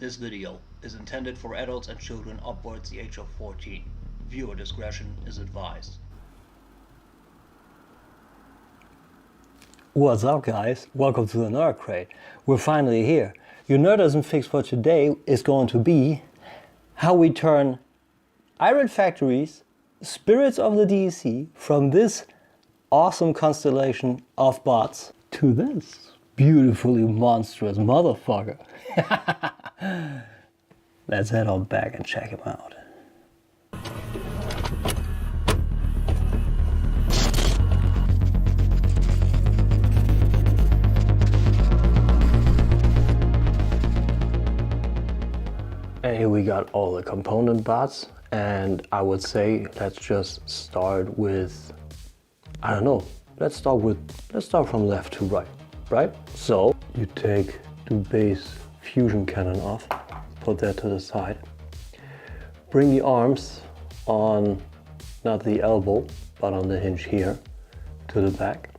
This video is intended for adults and children upwards the age of 14. Viewer discretion is advised. What's up, guys? Welcome to the Nerd Crate. We're finally here. Your nerdism fix for today is going to be how we turn Iron Factory's Spirits of the D.E.C. from this awesome constellation of bots to this beautifully monstrous motherfucker. Let's head on back and check him out. And here we got all the component bots, and I would say let's just start with, I don't know, let's start from left to right? So you take the base fusion cannon off, put that to the side, bring the arms on, not the elbow, but on the hinge here, to the back,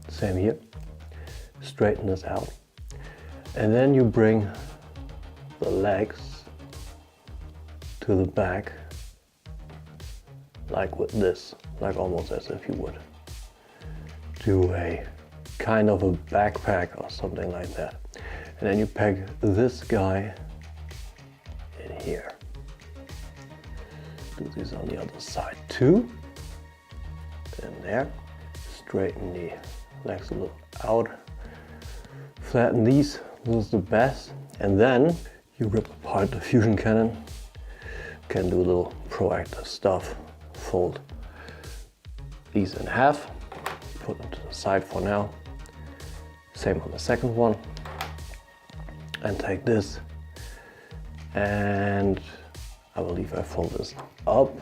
same here, straighten this out, and then you bring the legs to the back, like with this, like almost as if you would do a kind of a backpack or something like that. And then you peg this guy in here. Do this on the other side too. And there. Straighten the legs a little out. Flatten these. This is the best. And then you rip apart the fusion cannon. Can do a little proactive stuff. Fold these in half. Put them to the side for now. Same on the second one. And take this, and I believe I fold this up,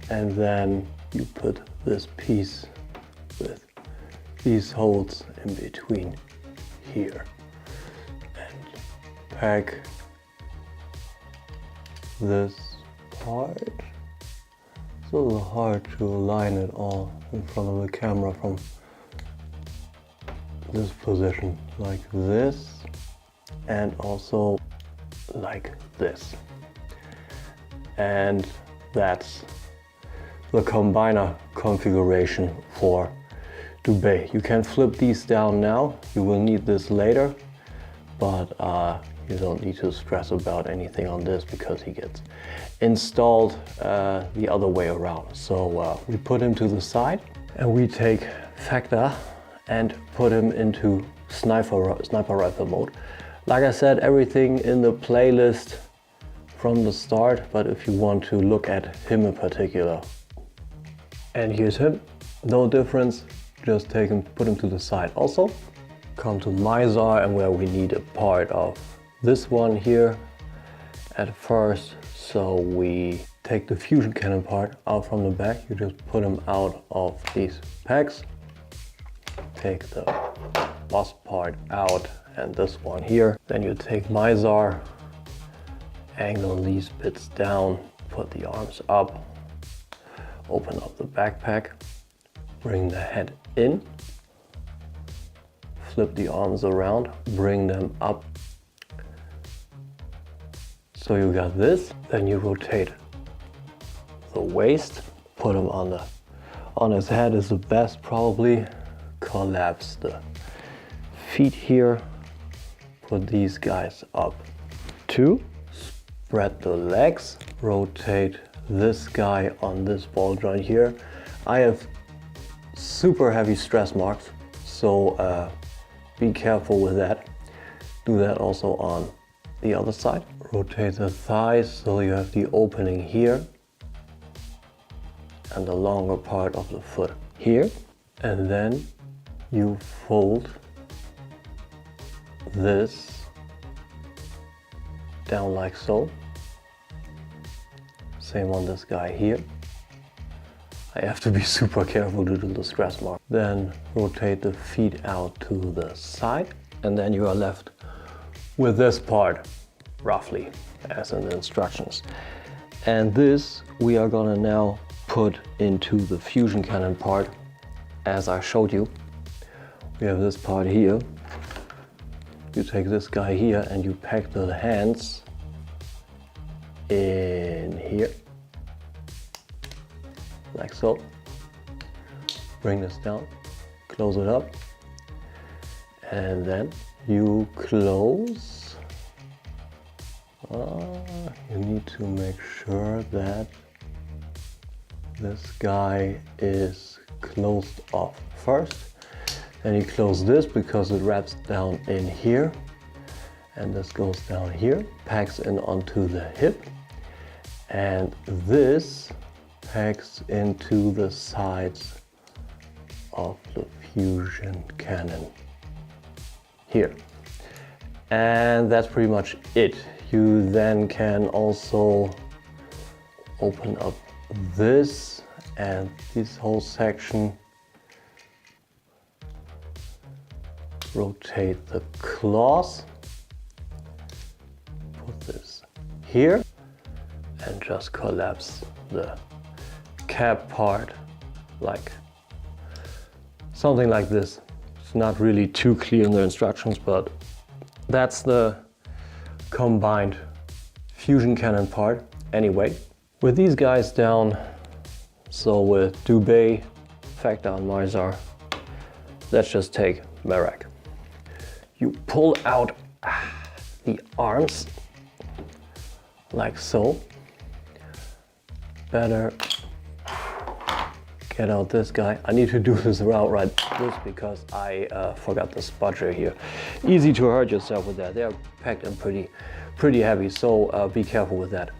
and then you put this piece with these holes in between here, and peg this part. It's a little hard to align it all in front of the camera from this position, like this. And also like this. And that's the combiner configuration for D.E.C. You can flip these down now. You will need this later, but you don't need to stress about anything on this because he gets installed the other way around. So we put him to the side and we take Factor and put him into sniper rifle mode. Like I said, everything in the playlist from the start, but if you want to look at him in particular. And here's him, no difference, just take him, put him to the side. Also, come to Mizar, and where we need a part of this one here at first. So we take the fusion cannon part out from the back, you just put him out of these pegs. Take the boss part out and this one here. Then you take Mizar, angle these bits down, put the arms up, open up the backpack, bring the head in, flip the arms around, bring them up. So you got this, then you rotate the waist, put him on his head is the best probably, collapse the feet here, put these guys up too, spread the legs, rotate this guy on this ball joint here. I have super heavy stress marks, so be careful with that. Do that also on the other side. Rotate the thighs so you have the opening here and the longer part of the foot here, and then you fold this down like so. Same on this guy here. I have to be super careful due to the stress mark. Then rotate the feet out to the side, and then you are left with this part, roughly, as in the instructions. And this we are gonna now put into the fusion cannon part, as I showed you. We have this part here. you take this guy here and you pack the hands in here, like so. Bring this down, close it up, and then you close. You need to make sure that this guy is closed off first. Then you close this because it wraps down in here, and this goes down here, packs in onto the hip, and this packs into the sides of the fusion cannon here. And that's pretty much it. You then can also open up this and this whole section, rotate the claws, put this here, and just collapse the cap part like something like this. It's not really too clear in the instructions, but that's the combined fusion cannon part. Anyway, with these guys down, so with Dubé, Factor and Mizar, let's just take Merak. You pull out the arms like so. Better get out this guy. I need to do this route right this because I forgot the spudger here. Easy to hurt yourself with that. They are packed in pretty heavy, so be careful with that.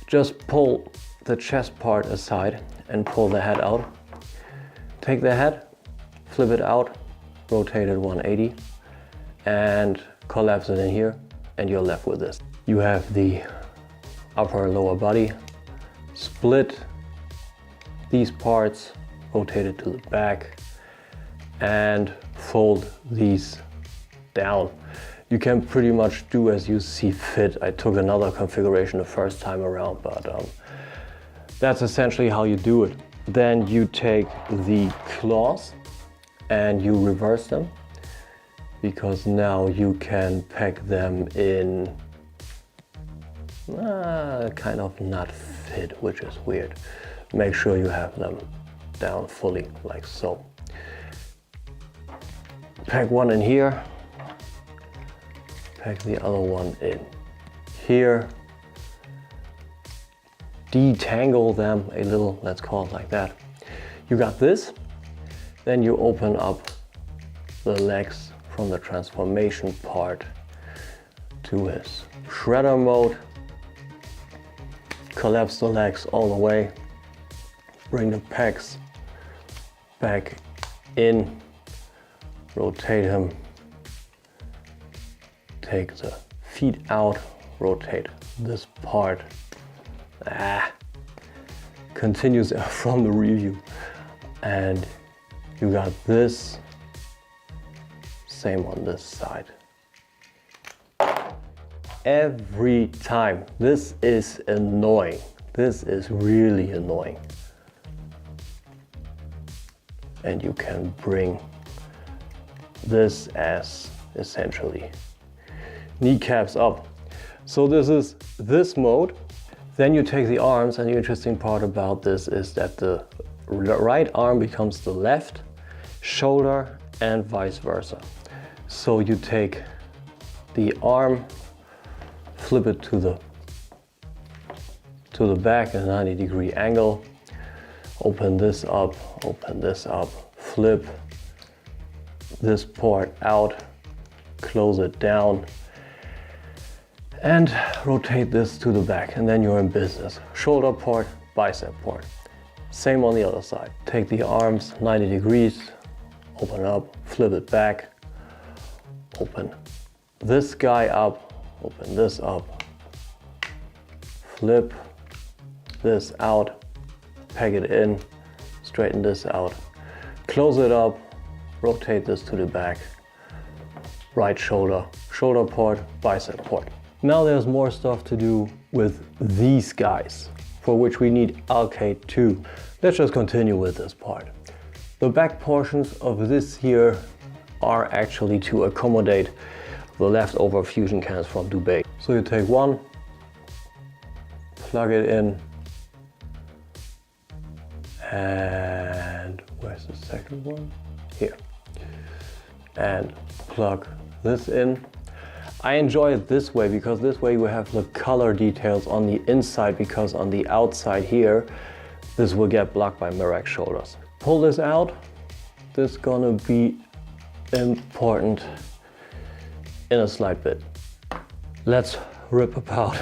Just pull the chest part aside and pull the head out. Take the head, flip it out, rotate it 180, and collapse it in here, and you're left with this. You have the upper and lower body. Split these parts, rotate it to the back, and fold these down. You can pretty much do as you see fit. I took another configuration the first time around, but that's essentially how you do it. Then you take the claws and you reverse them, because now you can pack them in kind of not fit, which is weird. Make sure you have them down fully, like so. Pack one in here, pack the other one in here, detangle them a little, let's call it like that. You got this, then you open up the legs from the transformation part to his shredder mode, collapse the legs all the way, bring the pecs back in, rotate him, take the feet out, rotate this part. Continues from the review. And you got this, same on this side. Every time. This is annoying. This is really annoying. And you can bring this as essentially kneecaps up. So this is this mode. Then you take the arms, and the interesting part about this is that the right arm becomes the left shoulder and vice versa. So you take the arm, flip it to the back at a 90-degree angle, open this up, flip this part out, close it down, and rotate this to the back, and then you're in business. Shoulder part, bicep part. Same on the other side. Take the arms 90 degrees, open up, flip it back, open this guy up, open this up, flip this out, peg it in, straighten this out, close it up, rotate this to the back, right shoulder, shoulder part, bicep part. Now there's more stuff to do with these guys, for which we need Arcade 2. Let's just continue with this part. The back portions of this here are actually to accommodate the leftover fusion cans from D.E.C. So you take one, plug it in, and where's the second one? Here. And plug this in. I enjoy it this way because this way you have the color details on the inside, because on the outside here, this will get blocked by Mirac's shoulders. Pull this out. This is gonna be important in a slight bit. Let's rip apart.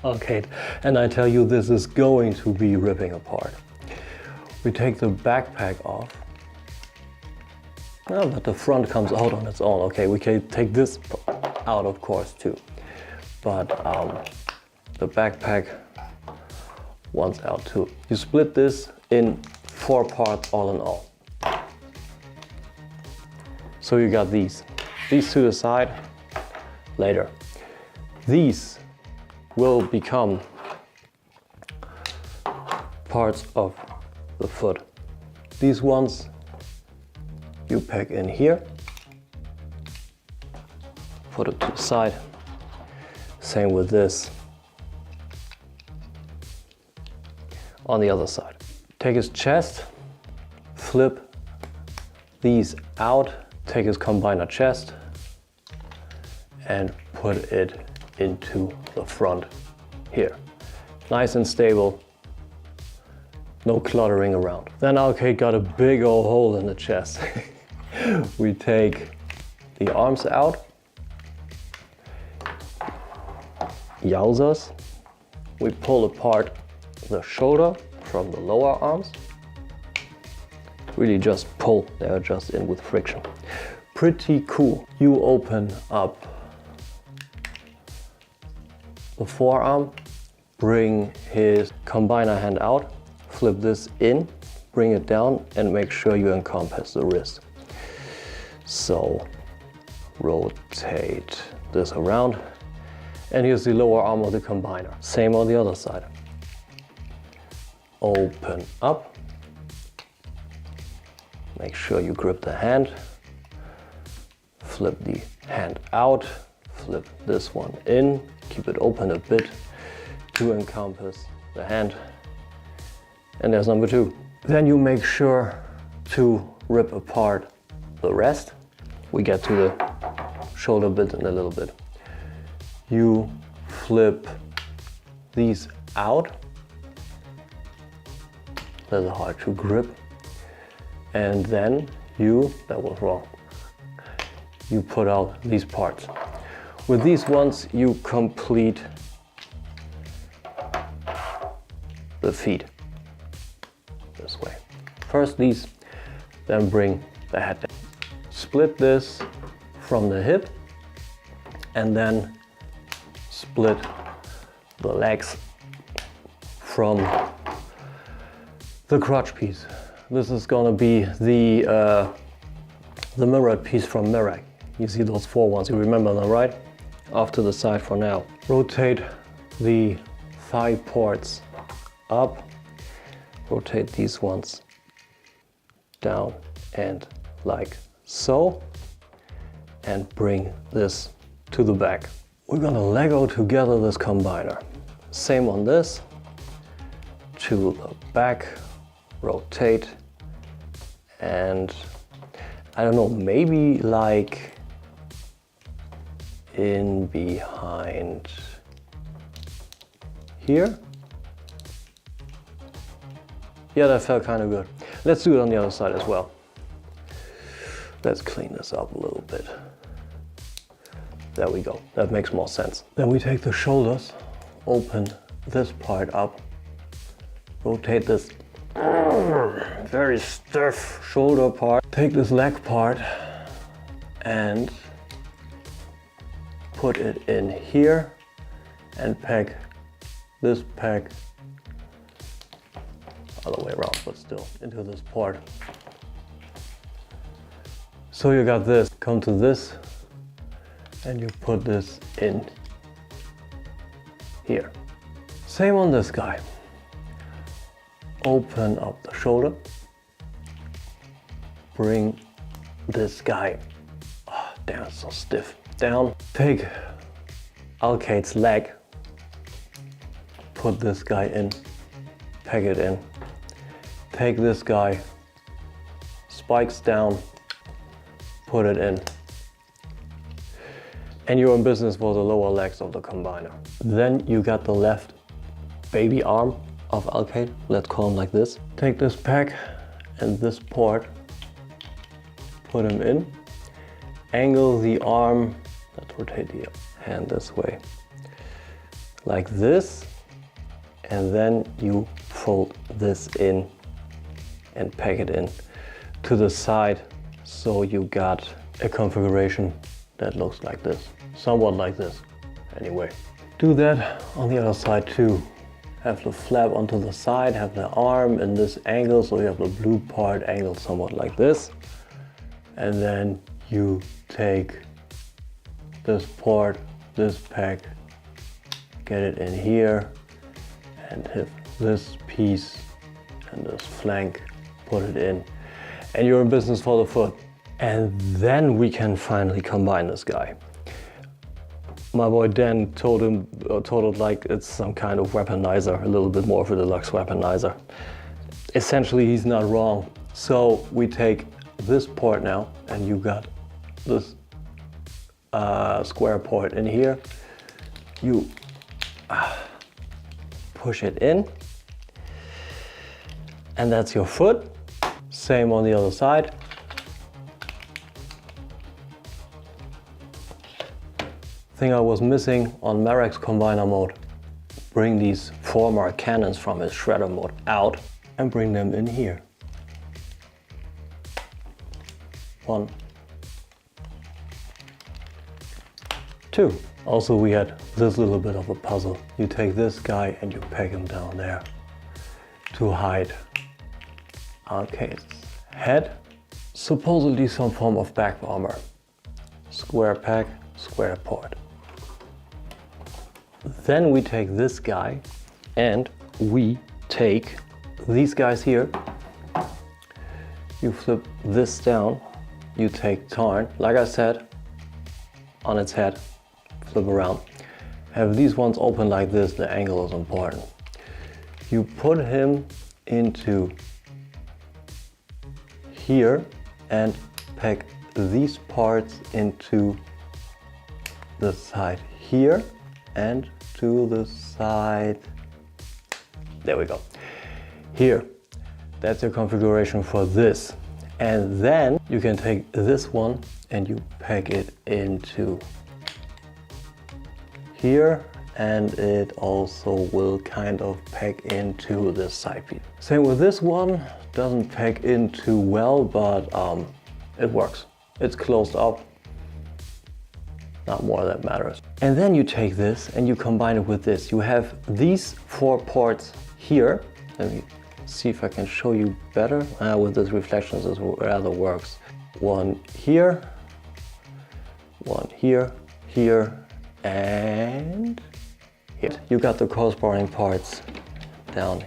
Okay, and I tell you, this is going to be ripping apart. We take the backpack off. Oh, but the front comes out on its own. Okay, we can take this out, of course, too. But the backpack wants out too. You split this in 4 parts all in all. So you got these to the side later. These will become parts of the foot. These ones you pack in here, put it to the side. Same with this on the other side. Take his chest, flip these out, take his combiner chest and put it into the front here. Nice and stable, no cluttering around. Then Arcade got a big old hole in the chest. We take the arms out. Yowzers. We pull apart the shoulder from the lower arms. Really just pull, they're just in with friction. Pretty cool. You open up the forearm, bring his combiner hand out, flip this in, bring it down and make sure you encompass the wrist. So rotate this around and here's the lower arm of the combiner. Same on the other side. Open up, make sure you grip the hand, flip the hand out, flip this one in, keep it open a bit to encompass the hand. And there's number 2. Then you make sure to rip apart the rest. We get to the shoulder bit in a little bit. You flip these out. That's hard to grip. And then that was wrong. You put out these parts. With these ones, you complete the feet this way. First these, then bring the head down. Split this from the hip and then split the legs from the crotch piece. This is gonna be the mirrored piece from Mirac. You see those 4 ones, you remember them, right? Off to the side for now. Rotate the thigh ports up, rotate these ones down and like so, and bring this to the back. We're gonna Lego together this combiner. Same on this, to the back, rotate, and I don't know, maybe like in behind here. Yeah, that felt kind of good. Let's do it on the other side as well. Let's clean this up a little bit. There we go, that makes more sense. Then we take the shoulders, open this part up, rotate this very stiff shoulder part, take this leg part and put it in here and peg this peg other way around, but still into this part. So you got this, come to this and you put this in here. Same on this guy. Open up the shoulder, bring this guy, oh damn, it's so stiff, down. Take Alkate's leg, put this guy in, peg it in. Take this guy, spikes down, put it in. And you're in business for the lower legs of the combiner. Then you got the left baby arm of Alkate, let's call him like this. Take this peg and this port, put him in, angle the arm, let's rotate the hand this way, like this, and then you fold this in and peg it in to the side, so you got a configuration that looks like this, somewhat like this anyway. Do that on the other side too. Have the flap onto the side, have the arm in this angle, so you have the blue part angled somewhat like this. And then you take this port, this peg, get it in here, and hit this piece and this flank, put it in, and you're in business for the foot. And then we can finally combine this guy. My boy Dan told it like it's some kind of weaponizer, a little bit more of a deluxe weaponizer. Essentially, he's not wrong. So we take this port now, and you got this square port in here. You push it in, and that's your foot. Same on the other side. Thing I was missing on Marek's combiner mode, bring these former cannons from his shredder mode out and bring them in here. 1, 2. Also we had this little bit of a puzzle. You take this guy and you peg him down there to hide Alkate's head. Supposedly some form of back armor. Square peg, square port. Then we take this guy and we take these guys here. You flip this down, you take Tarn, like I said, on its head, flip around. Have these ones open like this, the angle is important. You put him into here and peg these parts into the side here and to the side, there we go, here. That's your configuration for this. And then you can take this one and you peg it into here, and it also will kind of peg into this side piece. Same with this one, doesn't peg in too well, but it works. It's closed up. Not more that matters. And then you take this and you combine it with this. You have these 4 ports here. Let me see if I can show you better. With this reflections, this rather works. One here, here, and here. You got the corresponding parts down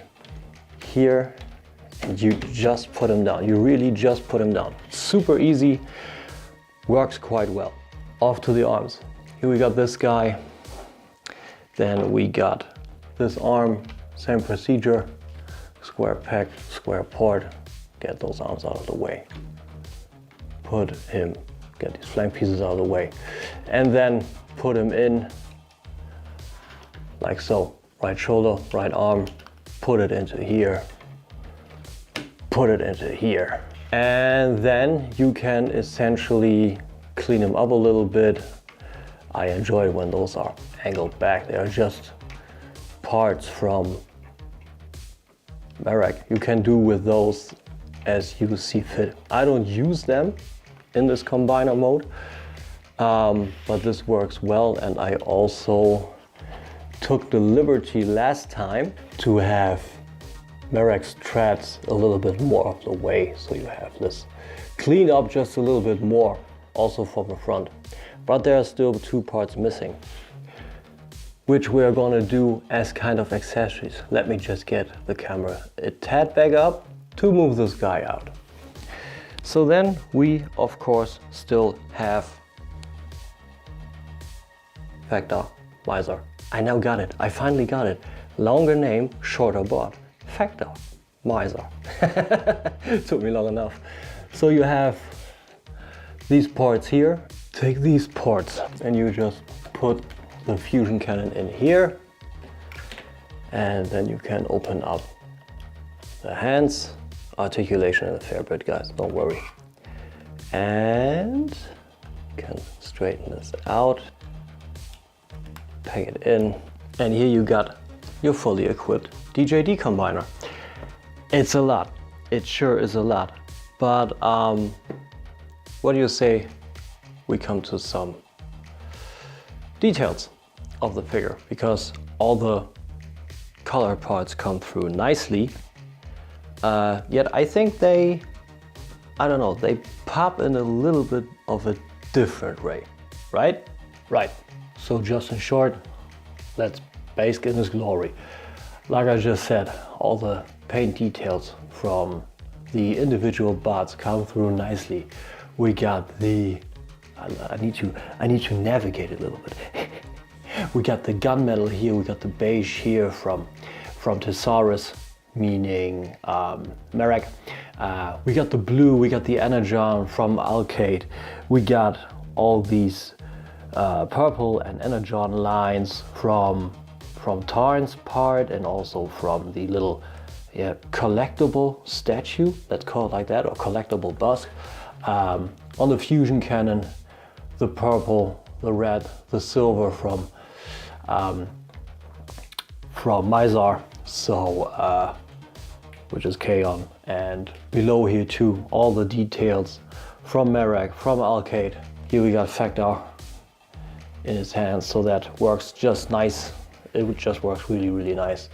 here, and you just put them down. You really just put them down. Super easy, works quite well. Off to the arms. Here we got this guy. Then we got this arm, same procedure. Square peg, square port. Get those arms out of the way. Put him, get these flank pieces out of the way. And then put him in like so. Right shoulder, right arm, put it into here. Put it into here. And then you can essentially clean them up a little bit. I enjoy when those are angled back. They are just parts from Marek. You can do with those as you see fit. I don't use them in this combiner mode, but this works well, and I also took the liberty last time to have Marek's treads a little bit more of the way, so you have this cleaned up just a little bit more, also from the front. But there are still 2 parts missing, which we are gonna do as kind of accessories. Let me just get the camera a tad back up to move this guy out. So then we, of course, still have Factor, Miser. I now got it. I finally got it. Longer name, shorter board. Factor, Miser. Took me long enough. So you have these ports here. Take these ports and you just put the fusion cannon in here. And then you can open up the hands. Articulation is a fair bit, guys, don't worry. And you can straighten this out. Peg it in. And here you got your fully equipped DJD combiner. It's a lot. It sure is a lot. But what do you say we come to some details of the figure, because all the color parts come through nicely. Yet I think they pop in a little bit of a different way, right? Right. So just in short, let's bask in his glory. Like I just said, all the paint details from the individual parts come through nicely. We got the, I need to navigate a little bit. We got the gunmetal here, we got the beige here from Thesaurus, meaning Merrick. We got the blue, we got the energon from Alcate. We got all these purple and energon lines from Tarn's part, and also from the little collectible statue, let's call it like that, or collectible bust. On the fusion cannon, the purple, the red, the silver from Mizar, so which is Kaon, and below here too, all the details from Merak, from Alcate. Here we got Factor in his hands, so that works just nice. It just works really, really nice.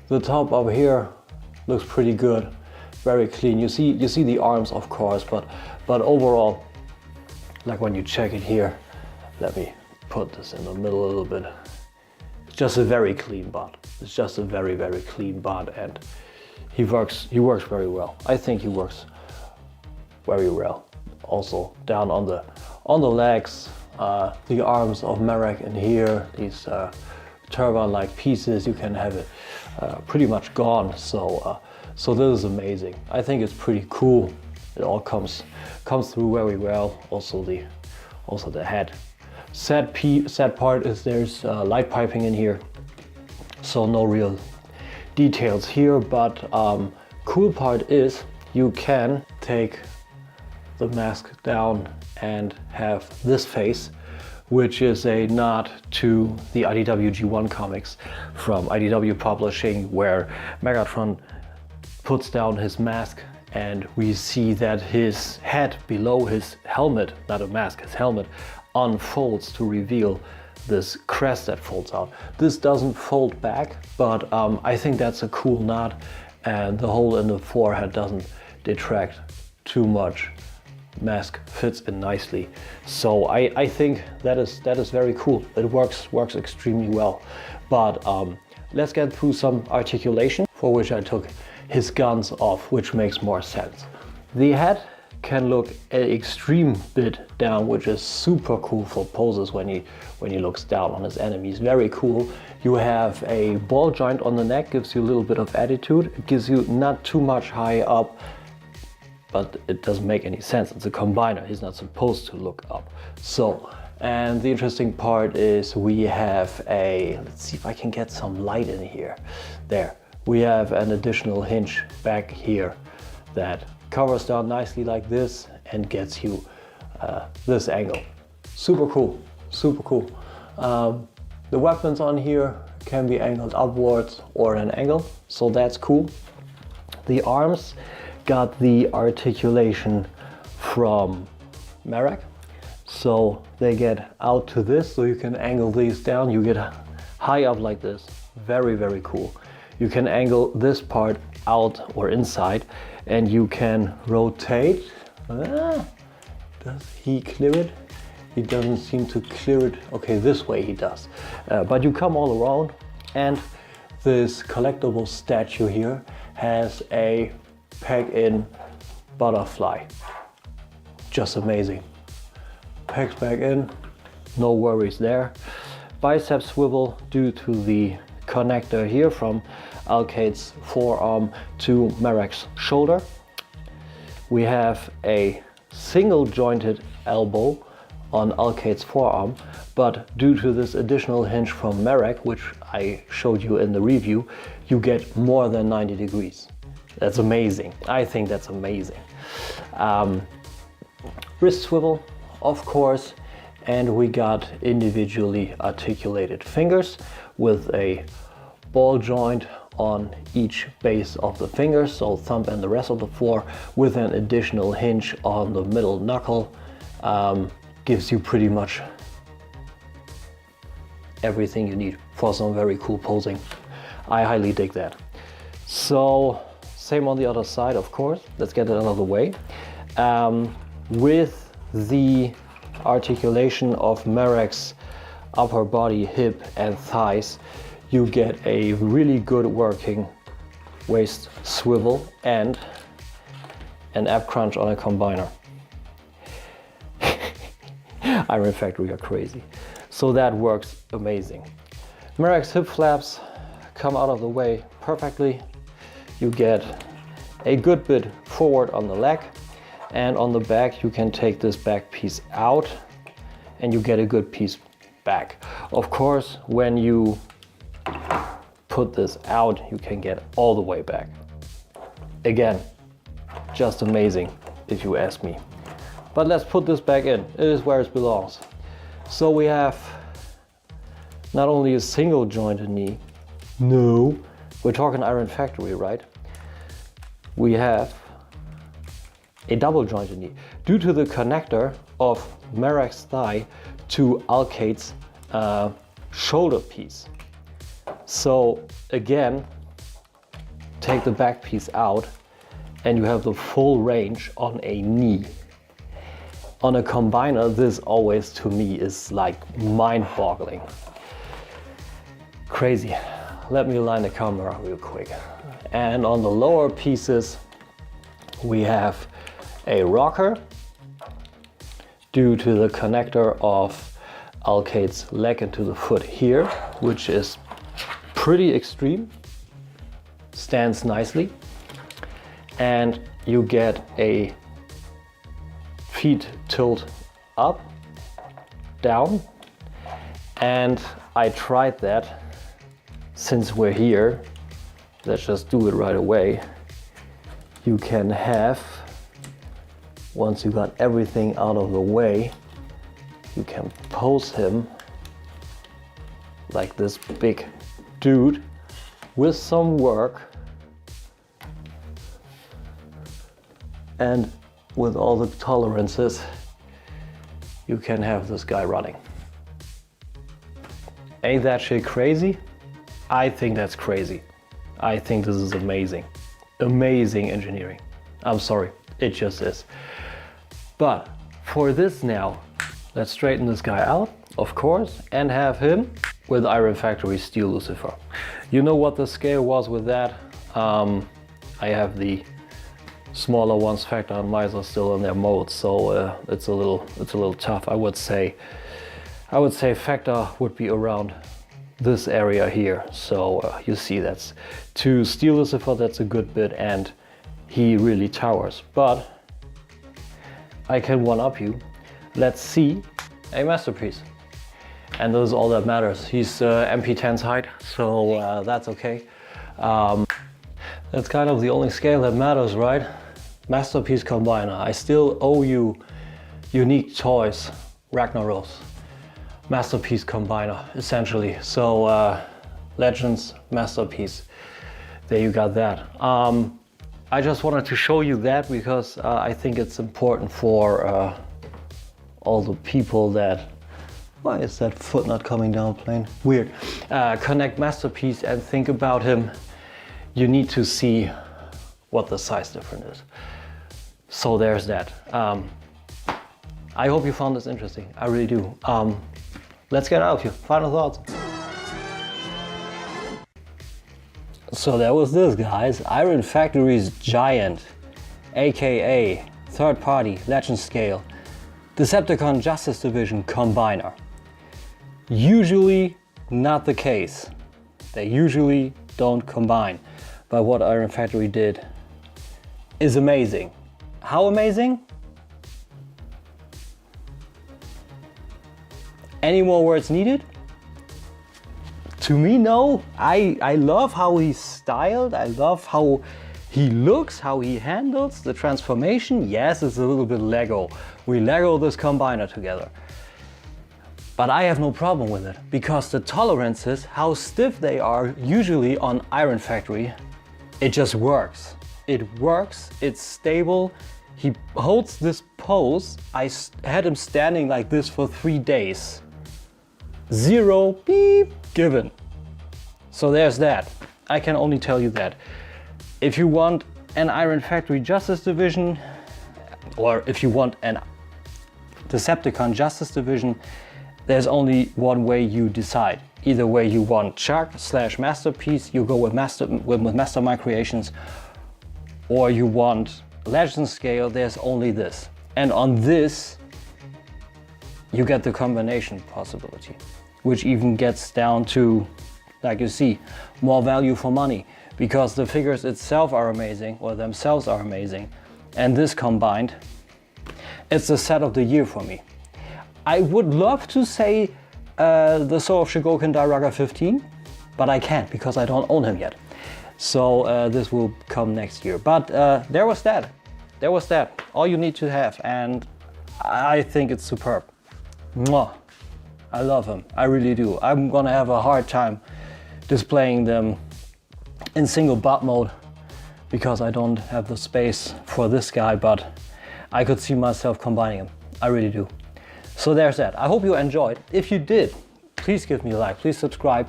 The top up here looks pretty good, very clean. You see the arms, of course, but overall, like when you check it here, let me put this in the middle a little bit. It's just a very clean bot. It's just a very, very clean bot, and he works very well. I think he works very well. Also down on the legs, the arms of Merak in here, these turban-like pieces, you can have it pretty much gone. So this is amazing. I think it's pretty cool. It all comes through very well. Also the head. Sad part is there's light piping in here, so no real details here. But cool part is you can take the mask down and have this face, which is a nod to the IDW G1 comics from IDW Publishing, where Megatron puts down his mask and we see that his head below his helmet, not a mask, his helmet, unfolds to reveal this crest that folds out. This doesn't fold back, but I think that's a cool nod, and the hole in the forehead doesn't detract too much. Mask fits in nicely, so I think that is very cool. It works extremely well. But let's get through some articulation, for which I took his guns off, which makes more sense. The head can look an extreme bit down, which is super cool for poses when he looks down on his enemies. Very cool. You have a ball joint on the neck, gives you a little bit of attitude. It gives you not too much high up, but it doesn't make any sense. It's a combiner. He's not supposed to look up. So, and the interesting part is we have a, let's see if I can get some light in here. There. We have an additional hinge back here that covers down nicely like this and gets you this angle. Super cool, super cool. The weapons on here can be angled upwards or at an angle, so that's cool. The arms got the articulation from Merak, so they get out to this, so you can angle these down. You get high up like this. Very, very cool. You can angle this part out or inside, and you can rotate. Does he clear it? He doesn't seem to clear it. Okay, this way he does. But you come all around, and this collectible statue here has a peg-in butterfly. Just amazing. Pegs back in, no worries there. bicep swivel due to the connector here from Alkaid's forearm to Marek's shoulder. We have a single jointed elbow on Alkaid's forearm, but due to this additional hinge from Marek, which I showed you in the review, you get more than 90 degrees. That's amazing. I think that's amazing. Wrist swivel, of course, and we got individually articulated fingers with a ball joint on each base of the fingers, so thumb and the rest of the four, with an additional hinge on the middle knuckle. Gives you pretty much everything you need for some very cool posing. I highly dig that. So same on the other side, of course. Let's get it out of the way. With the articulation of Marek's upper body, hip and thighs, you get a really good working waist swivel and an ab crunch on a combiner. Iron Factory are crazy. So that works amazing. Marek's hip flaps come out of the way perfectly. You get a good bit forward on the leg, and on the back you can take this back piece out and you get a good piece back. Of course, when you put this out, you can get all the way back. Again, just amazing if you ask me. But let's put this back in. It is where it belongs. So we have not only a single jointed knee, no, we're talking Iron Factory, right? We have a double jointed knee due to the connector of Marek's thigh to Alkaid's shoulder piece. So again, take the back piece out and you have the full range on a knee. On a combiner, this always to me is like mind-boggling. Crazy. Let me align the camera real quick. And on the lower pieces, we have a rocker due to the connector of Alkaid's leg into the foot here, which is pretty extreme, stands nicely. And you get a feet tilt up, down, and I tried that. Since we're here, let's just do it right away. You can have, once you got everything out of the way, you can pose him like this big dude with some work and with all the tolerances, you can have this guy running. Ain't that shit crazy? I think that's crazy. I think this is amazing. Amazing engineering. I'm sorry, it just is. But for this now, let's straighten this guy out, of course, and have him with Iron Factory Steel Lucifer. You know what the scale was with that? I have the smaller ones, Factor and Miser, still in their mode, so it's a little tough. I would say Factor would be around this area here. So you see, that's to Steel Lucifer, that's a good bit, and he really towers. But I can one up you. Let's see a masterpiece, and this is all that matters. He's MP10's height, so that's okay. That's kind of the only scale that matters, right? Masterpiece combiner. I still owe you Unique Toys Ragnaros masterpiece combiner, essentially. So Legends masterpiece. There you got that. I just wanted to show you that because I think it's important for all the people that, why is that foot not coming down plane? Weird. Connect masterpiece and think about him. You need to see what the size difference is. So there's that. I hope you found this interesting. I really do. Let's get out of here. Final thoughts. So that was this, guys. Iron Factory's giant, aka third party Legend scale Decepticon Justice Division combiner. usually not the case. They usually don't combine. But what Iron Factory did is amazing. How amazing? Any more words needed? To me, no. I love how he's styled. I love how he looks, how he handles the transformation. Yes, it's a little bit Lego. We Lego this combiner together. But I have no problem with it because the tolerances, how stiff they are usually on Iron Factory, it just works. It works, it's stable. He holds this pose. I had him standing like this for 3 days. 0 beep given. So there's that. I can only tell you that. If you want an Iron Factory Justice Division, or if you want an Decepticon Justice Division, there's only one way you decide. Either way you want Shark/Masterpiece, you go with Mastermind Creations, or you want Legend Scale, there's only this. And on this, you get the combination possibility, which even gets down to, like you see, more value for money, because the figures itself are amazing, or themselves are amazing. And this combined, it's the set of the year for me. I would love to say the Soul of Shigoken Dairaga 15, but I can't because I don't own him yet. So this will come next year. But there was that. There was that. All you need to have, and I think it's superb. Mwah. I love him. I really do. I'm gonna have a hard time displaying them in single butt mode because I don't have the space for this guy, but I could see myself combining him. I really do. So there's that. I hope you enjoyed. If you did, please give me a like, please subscribe.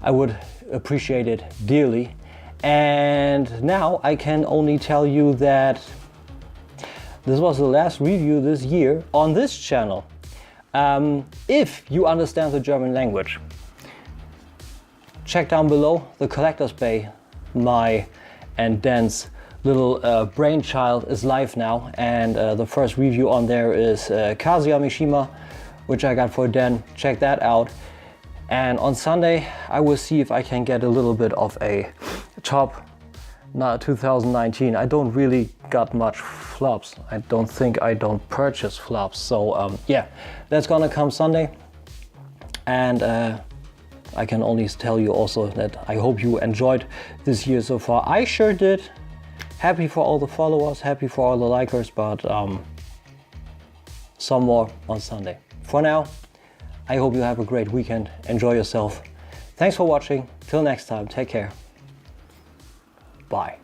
I would appreciate it dearly. And now I can only tell you that this was the last review this year on this channel. If you understand the German language, check down below the Collector's Bay. My and Dan's little brainchild is live now, and the first review on there is Kazuya Mishima, which I got for Dan. Check that out. And on Sunday I will see if I can get a little bit of a top 2019. I don't really got much flops. I don't think I don't purchase flops. So yeah, that's gonna come Sunday. And I can only tell you also that I hope you enjoyed this year so far. I sure did. Happy for all the followers, happy for all the likers, but some more on Sunday. For now, I hope you have a great weekend. Enjoy yourself. Thanks for watching. Till next time, take care. Bye.